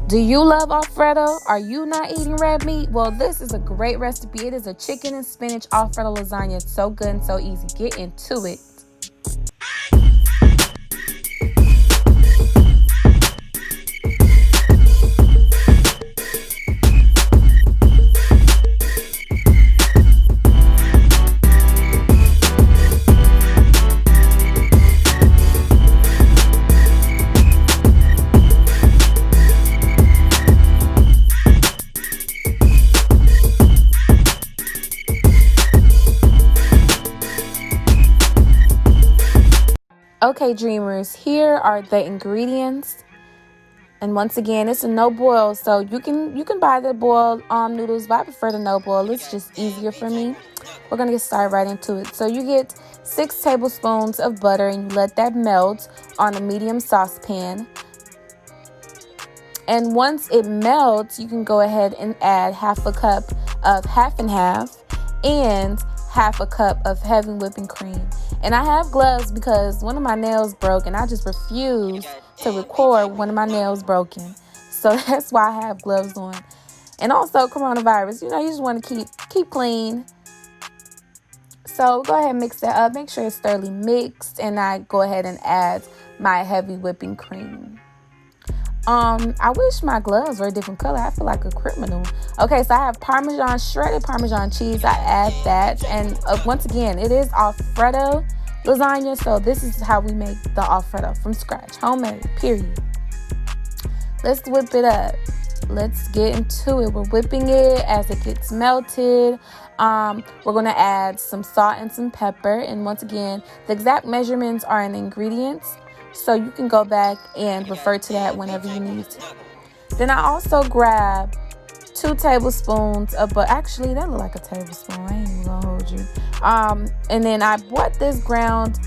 Do you love Alfredo? Are you not eating red meat? Well, this is a great recipe. It is a chicken and spinach Alfredo lasagna. It's so good and so easy. Get into it. Okay, dreamers, here are the ingredients. And once again, it's a no boil, so you can buy the boiled noodles, but I prefer the no boil. It's just easier for me. We're gonna get started right into it. So you get 6 tablespoons of butter and you let that melt on a medium saucepan. And once it melts, you can go ahead and add half a cup of half and half and half a cup of heavy whipping cream. And I have gloves because one of my nails broke and I just refuse to record one of my nails broken. So that's why I have gloves on. And also coronavirus, you just want to keep clean. So go ahead and mix that up. Make sure it's thoroughly mixed, and I go ahead and add my heavy whipping cream. I wish my gloves were a different color. I feel like a criminal. Okay, so I have shredded Parmesan cheese. I add that. And once again, it is Alfredo lasagna. So this is how we make the Alfredo from scratch. Homemade, period. Let's whip it up. Let's get into it. We're whipping it as it gets melted. We're going to add some salt and some pepper. And once again, the exact measurements are in the ingredients. So you can go back and refer to that whenever you need to. Then I also grab 2 tablespoons of butter. Actually, that look like a tablespoon. I ain't even gonna hold you. And then I bought this ground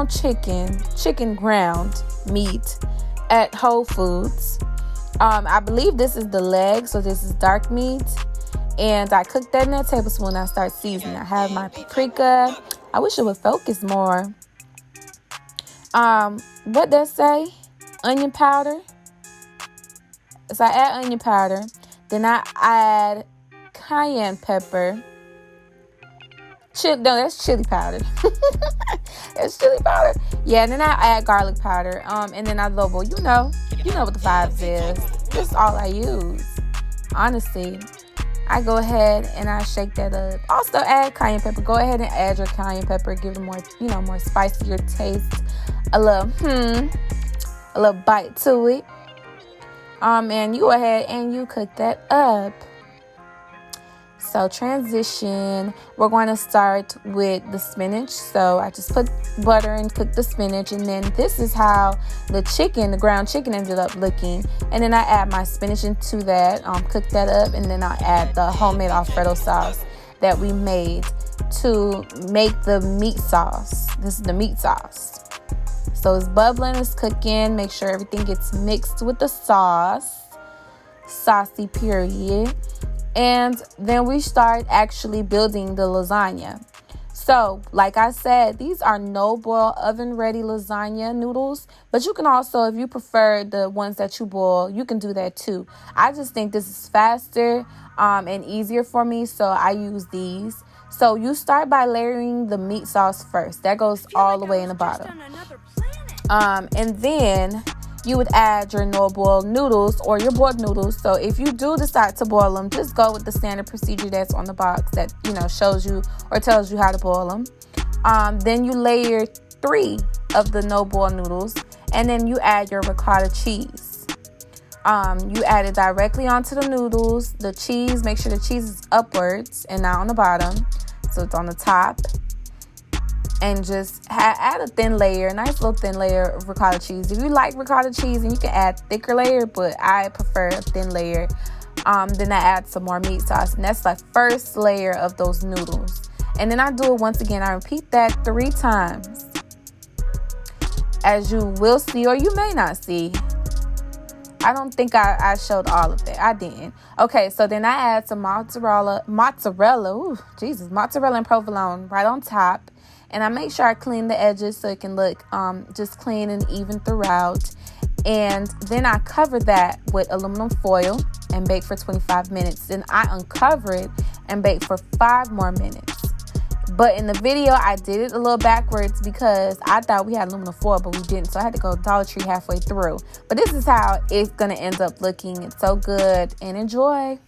chicken ground meat at Whole Foods. I believe this is the leg, so this is dark meat. And I cooked that in a tablespoon. I start seasoning. I have my paprika. I wish it would focus more. What does say? Onion powder. So I add onion powder. Then I add cayenne pepper. That's chili powder. That's chili powder. Yeah, and then I add garlic powder. And then I level. You know what the vibes is. This is all I use. Honestly, I go ahead and I shake that up. Also add cayenne pepper. Go ahead and add your cayenne pepper. Give it more spicier taste. A little bite to it. And you go ahead and you cook that up. So transition, we're going to start with the spinach. So I just put butter and cook the spinach, and then this is how the ground chicken ended up looking. And then I add my spinach into that, cook that up, and then I add the homemade Alfredo sauce that we made to make the meat sauce. This is the meat sauce. So it's bubbling, it's cooking. Make sure everything gets mixed with the sauce. Saucy, period. And then we start actually building the lasagna. So, like I said, these are no-boil, oven-ready lasagna noodles. But you can also, if you prefer the ones that you boil, you can do that too. I just think this is faster and easier for me, so I use these. So you start by layering the meat sauce first. That goes all the way in the bottom. And then you would add your no-boil noodles or your boiled noodles. So if you do decide to boil them, just go with the standard procedure that's on the box that, shows you or tells you how to boil them. Then you layer 3 of the no-boil noodles, and then you add your ricotta cheese. You add it directly onto the noodles. The cheese, make sure the cheese is upwards and not on the bottom. So it's on the top. And just add a nice little thin layer of ricotta cheese. If you like ricotta cheese, and you can add thicker layer, but I prefer a thin layer. Then I add some more meat sauce, and that's the first layer of those noodles. And then I do it once again. I repeat that 3 times. As you will see, or you may not see. I don't think I showed all of that. I didn't. Okay, so then I add some mozzarella and provolone right on top. And I make sure I clean the edges so it can look just clean and even throughout. And then I cover that with aluminum foil and bake for 25 minutes. Then I uncover it and bake for 5 more minutes. But in the video, I did it a little backwards because I thought we had aluminum foil, but we didn't. So I had to go Dollar Tree halfway through. But this is how it's going to end up looking. It's so good. And enjoy.